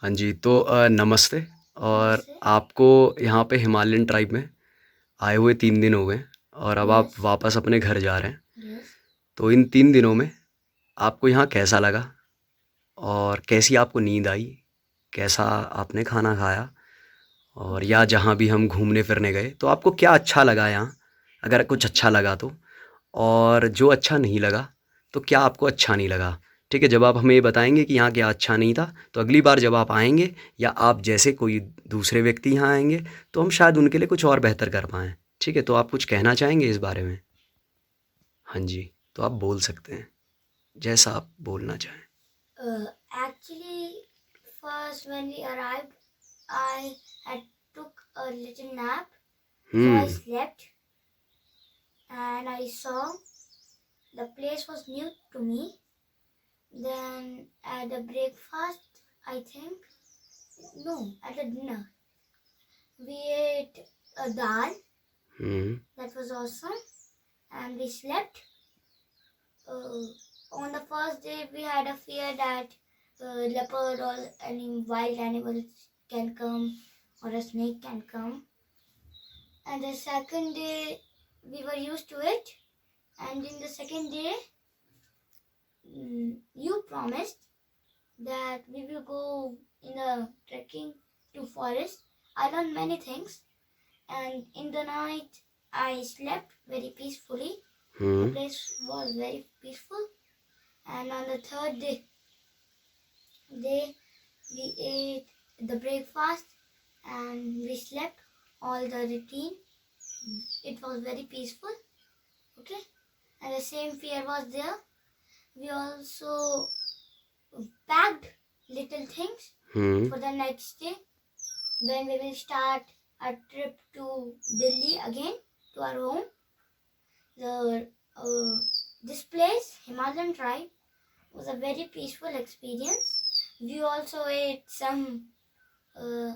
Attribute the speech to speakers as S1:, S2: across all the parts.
S1: हाँ जी, तो नमस्ते। और
S2: नमस्ते।
S1: आपको यहाँ पे हिमालयन ट्राइब में आए हुए 3 दिन हो गए और अब आप
S2: यस,
S1: वापस अपने घर जा रहे हैं।
S2: यस।
S1: तो इन 3 दिनों में आपको यहाँ कैसा लगा? और कैसी आपको नींद आई? कैसा आपने खाना खाया? और
S2: ओके।
S1: या जहाँ भी हम घूमने-फिरने गए, तो आपको क्या अच्छा लगा यहाँ? अगर कुछ अच्छा लगा तो? और जो अच्छा नहीं लगा, तो क्या आपको अच्छा नहीं लगा? ठीक है, जब आप हमें ये बताएँगे कि यहाँ क्या अच्छा नहीं था, तो अगली बार जब आप आएँगे या आप जैसे कोई दूसरे व्यक्ति यहाँ आएँगे, तो हम शायद उनके लिए कुछ और बेहतर कर पाएँ। ठीक है, तो आप कुछ कहना चाहेंगे इस बारे में? हाँ जी, तो आप बोल सकते हैं, जैसा आप बोलना चाहें।
S2: Actually, first when we arrived, I had took a little nap, so I
S1: hmm,
S2: slept and I saw the place was new to me. Then at the breakfast, I think, no, at the dinner, we ate a dal
S1: hmm,
S2: that was awesome, and we slept. On the first day, we had a fear that leopard or any wild animals can come or a snake can come. And the second day, we were used to it. And in the second day, you promised that we will go in a trekking to forest. I learned many things, and in the night, I slept very peacefully. The
S1: hmm,
S2: place was very peaceful. And on the third day, we ate the breakfast and we slept all the routine. It was very peaceful. Okay. And the same fear was there. We also packed little things
S1: hmm,
S2: for the next day when we will start a trip to Delhi again to our home. The this place, Himalayan tribe, was a very peaceful experience. We also ate some uh,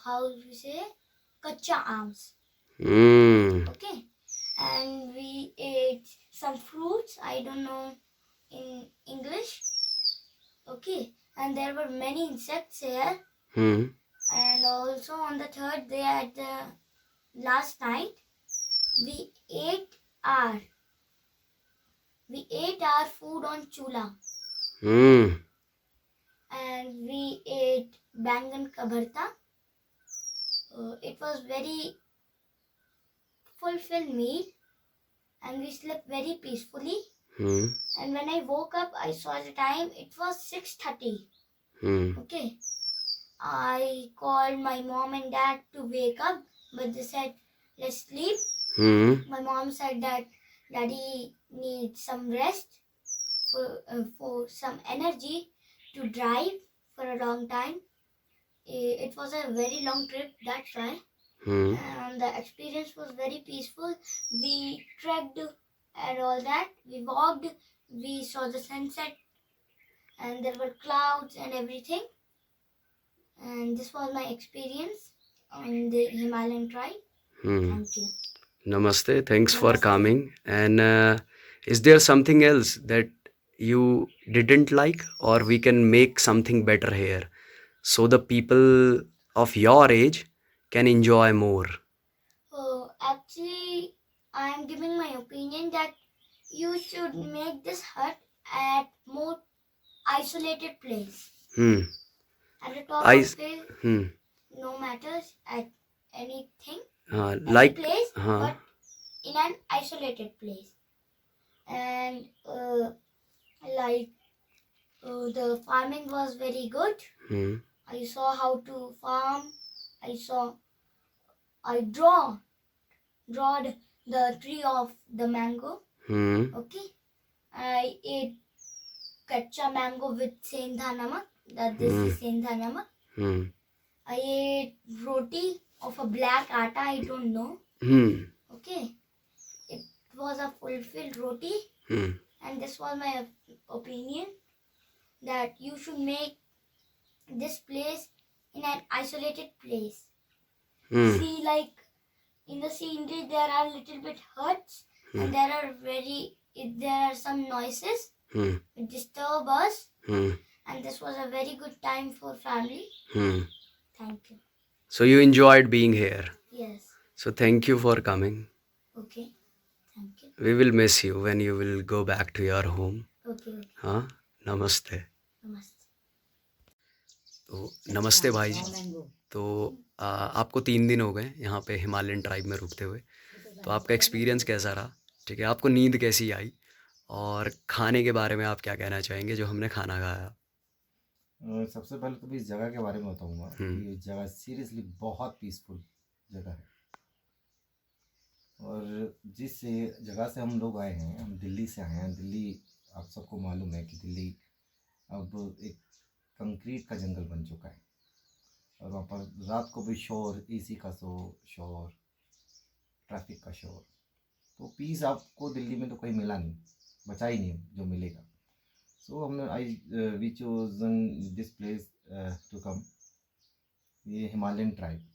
S2: how we say kacha aams.
S1: Hmm,
S2: Okay, and we ate some fruits. I don't know in English. Okay, and there were many insects here.
S1: Hmm,
S2: And also on the third day at the last night, we ate our we ate our food on chula,
S1: hmm,
S2: and we ate bangan ka bharta. It was very fulfilled meal, and we slept very peacefully.
S1: Hmm,
S2: And when I woke up, I saw the time. It was 6:30.
S1: Hmm,
S2: Okay. I called my mom and dad to wake up, but they said, let's sleep.
S1: Hmm,
S2: My mom said that daddy needs some rest for some energy to drive for a long time. It was a very long trip, that's why.
S1: Hmm,
S2: And the experience was very peaceful. We trekked and all that. We walked. We saw the sunset, and there were clouds and everything. And this was my experience on the Himalayan tribe.
S1: Hmm.
S2: Thank you.
S1: Namaste. Thanks for
S2: Namaste.
S1: coming. And is there something else that you didn't like, or we can make something better here so the people of your age can enjoy more?
S2: Actually, I am giving my opinion that you should make this hut at more isolated place.
S1: Hmm.
S2: At the top
S1: I.
S2: of hill,
S1: Hmm.
S2: no matters at anything, any
S1: Like.
S2: place,
S1: Huh.
S2: but in an isolated place. And like the farming was very good.
S1: Hmm.
S2: I saw how to farm. I drawed the tree of the mango.
S1: Hmm.
S2: Okay. I ate kacha mango with sendha namak. That this
S1: Hmm.
S2: is sendha namak.
S1: Hmm.
S2: I ate roti of a black atta. I don't know.
S1: Hmm.
S2: Okay. It was a fulfilled roti,
S1: Hmm.
S2: and this was my opinion that you should make this place in an isolated place.
S1: Hmm.
S2: See, like in the scenery, there are little bit huts, and there are some noises
S1: Hmm.
S2: which disturb us.
S1: Hmm.
S2: and this was a very good time for family. Thank you.
S1: So you enjoyed being here.
S2: Yes.
S1: So thank you for coming.
S2: Okay. Thank you.
S1: We will miss you when you will go back to your home.
S2: Okay.
S1: हाँ, नमस्ते.
S2: Namaste.
S1: तो नमस्ते भाई जी. तो आपको 3 दिन हो गए यहाँ पे हिमालयन ट्राइब में रुकते हुए. तो आपका एक्सपीरियंस कैसा रहा? ठीक है, आपको नींद कैसी आई? और खाने के बारे में आप क्या कहना चाहेंगे जो हमने खाना खाया?
S3: सबसे पहले तो मैं इस जगह के बारे में बताऊंगा कि ये जगह सीरियसली बहुत पीसफुल जगह है। और जिस जगह से हम लोग आए हैं, हम दिल्ली से आए हैं। दिल्ली आप सबको मालूम है कि दिल्ली अब एक कंक्रीट का जंगल बन चुका है, और वहाँ पर रात को भी शोर, एसी का शोर, ट्रैफिक का शोर। तो पीस आपको दिल्ली में तो कहीं मिला नहीं, बचा ही नहीं जो मिलेगा। सो हमने we chosen this place to come. ये हिमालयन ट्राइब,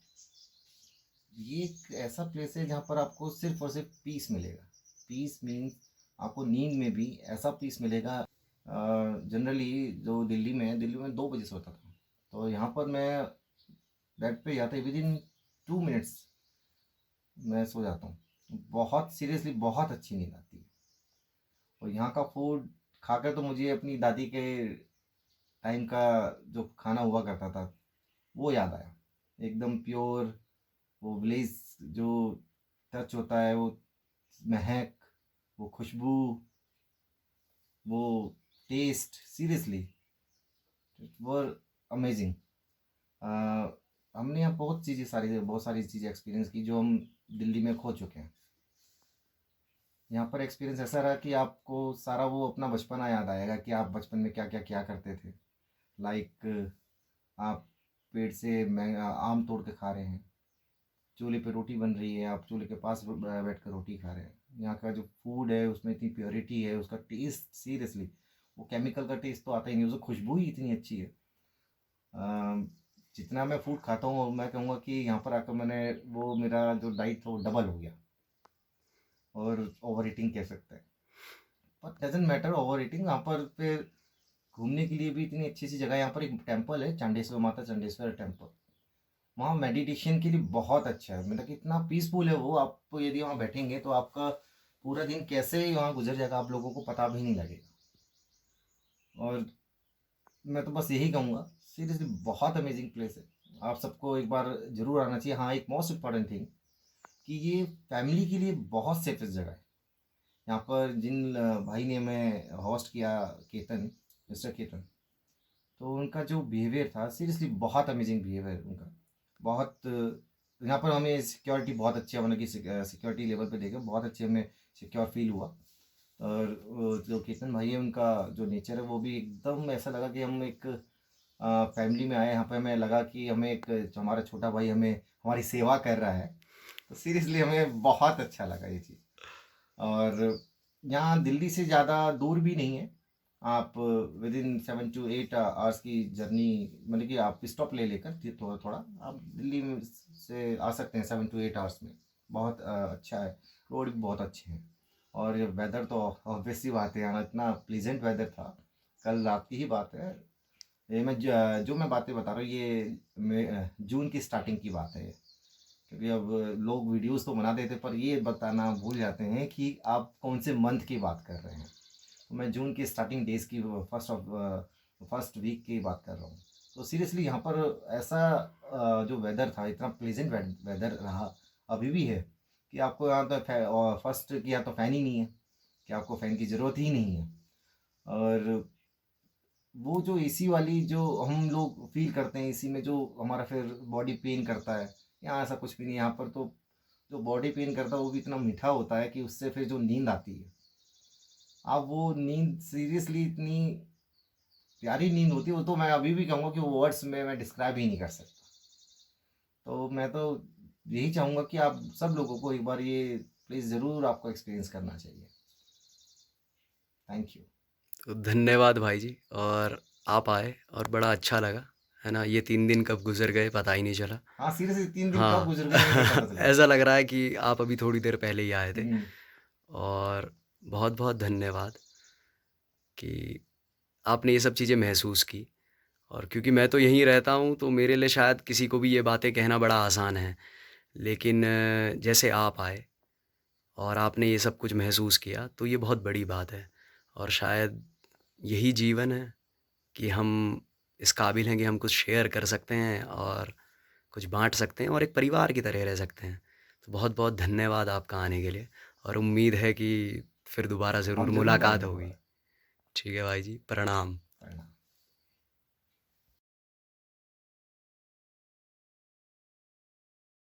S3: ये एक ऐसा प्लेस है जहाँ पर आपको सिर्फ और सिर्फ पीस मिलेगा। पीस मीन्स आपको नींद में भी ऐसा पीस मिलेगा। जनरली जो दिल्ली में 2 बजे सोता था, तो यहाँ पर मैं बेड पे जाता विद इन 2 मिनट्स मैं सो जाता हूँ। बहुत सीरियसली बहुत अच्छी नींद आती है। और यहाँ का फूड खाकर तो मुझे अपनी दादी के टाइम का जो खाना हुआ करता था वो याद आया। एकदम प्योर, वो विलेज जो टच होता है, वो महक, वो खुशबू, वो taste, seriously it were amazing. हमने यहाँ बहुत सारी चीज़ें एक्सपीरियंस की जो हम दिल्ली में खो चुके हैं। यहाँ पर एक्सपीरियंस ऐसा रहा कि आपको सारा वो अपना बचपना याद आएगा कि आप बचपन में क्या क्या क्या करते थे। लाइक आप पेड़ से आम तोड़ के खा रहे हैं, चूल्हे पे रोटी बन रही है, आप चूल्हे के पास बैठ कर रोटी खा रहे हैं। यहाँ का जो फूड है उसमें इतनी प्योरिटी है, उसका टेस्ट सीरियसली, वो केमिकल का टेस्ट तो आता ही नहीं, उसकी खुशबू ही इतनी अच्छी है। जितना मैं फूड खाता हूँ, मैं कहूँगा कि यहाँ पर आकर मेरा जो डाइट था वो डबल हो गया। और ओवर ईटिंग कह सकते हैं, but doesn't matter over eating. यहाँ पर फिर घूमने के लिए भी इतनी अच्छी सी जगह। यहाँ पर एक टेम्पल है, चांडेश्वर माता चांडेश्वर टेम्पल। वहाँ मेडिटेशन के लिए बहुत अच्छा है, मतलब कि इतना पीसफुल है वो। आप यदि वहाँ बैठेंगे तो आपका पूरा दिन कैसे वहाँ गुजर जाएगा आप लोगों को पता भी नहीं लगेगा। और मैं तो बस यही कहूँगा, सीरियसली बहुत अमेजिंग प्लेस है, आप सबको एक बार ज़रूर आना चाहिए। हाँ, एक मोस्ट इम्पॉर्टेंट थिंग कि ये फैमिली के लिए बहुत सेफेस्ट जगह है। यहाँ पर जिन भाई ने हमें होस्ट किया, मिस्टर केतन, तो उनका जो बिहेवियर था सीरियसली बहुत अमेजिंग बिहेवियर उनका। बहुत यहाँ पर हमें सिक्योरिटी बहुत अच्छी, मतलब कि सिक्योरिटी लेवल पे देखे बहुत अच्छे हमें सिक्योर फील हुआ। और जो केतन भाई है उनका जो नेचर है वो भी एकदम ऐसा लगा कि हम एक फैमिली में आए। यहाँ पे हमें लगा कि जो हमारा छोटा भाई हमारी सेवा कर रहा है। तो सीरियसली हमें बहुत अच्छा लगा ये चीज़। और यहाँ दिल्ली से ज़्यादा दूर भी नहीं है, आप विद इन 7 to 8 आवर्स की जर्नी, मतलब कि आप स्टॉप ले लेकर थोड़ा थोड़ा आप दिल्ली में से आ सकते हैं 7 to 8 आवर्स में। बहुत अच्छा है, रोड भी बहुत अच्छे हैं। और वेदर तो ऑब्वियस सी बात है, यहाँ इतना प्लीजेंट वेदर था। कल रात की ही बात है, ये जो मैं बातें बता रहा हूँ ये जून की स्टार्टिंग की बात है। क्योंकि अब लोग वीडियोस तो बना देते पर ये बताना भूल जाते हैं कि आप कौन से मंथ की बात कर रहे हैं। तो मैं जून की स्टार्टिंग डेज की फर्स्ट वीक की बात कर रहा हूँ। तो सीरियसली यहाँ पर ऐसा जो वेदर था, इतना प्लेजेंट वेदर रहा, अभी भी है कि आपको यहाँ तो फर्स्ट की यहाँ तो फ़ैन ही नहीं है, कि आपको फ़ैन की ज़रूरत ही नहीं है। और वो जो एसी वाली जो हम लोग फील करते हैं एसी में, जो हमारा फिर बॉडी पेन करता है, यहाँ ऐसा कुछ भी नहीं। यहाँ पर तो जो बॉडी पेन करता है वो भी इतना मीठा होता है कि उससे फिर जो नींद आती है, आप वो नींद सीरियसली इतनी प्यारी नींद होती है, वो तो मैं अभी भी कहूँगा कि वो वर्ड्स में मैं डिस्क्राइब ही नहीं कर सकता। तो मैं तो यही चाहूँगा कि आप सब लोगों को एक बार ये प्लीज़ ज़रूर आपको एक्सपीरियंस करना चाहिए। Thank you.
S1: तो धन्यवाद भाई जी, और आप आए और बड़ा अच्छा लगा, है ना। ये 3 दिन कब गुजर गए पता ही नहीं चला।
S3: हाँ, सीरियसली 3 दिन कब
S1: हाँ
S3: गुजर गए मुझे पता चला।
S1: ऐसा लग रहा है कि आप अभी थोड़ी देर पहले ही आए थे।
S3: हम्म।
S1: और बहुत बहुत धन्यवाद कि आपने ये सब चीज़ें महसूस की। और क्योंकि मैं तो यहीं रहता हूँ तो मेरे लिए शायद किसी को भी ये बातें कहना बड़ा आसान है, लेकिन जैसे आप आए और आपने ये सब कुछ महसूस किया तो ये बहुत बड़ी बात है। और शायद यही जीवन है कि हम इस काबिल हैं कि हम कुछ शेयर कर सकते हैं और कुछ बांट सकते हैं और एक परिवार की तरह रह सकते हैं। तो बहुत बहुत धन्यवाद आपका आने के लिए, और उम्मीद है कि फिर दोबारा ज़रूर
S3: हम जरूर
S1: मुलाकात
S3: आएंगे
S1: होगी।
S3: दोबारा।
S1: ठीक है भाई जी, प्रणाम।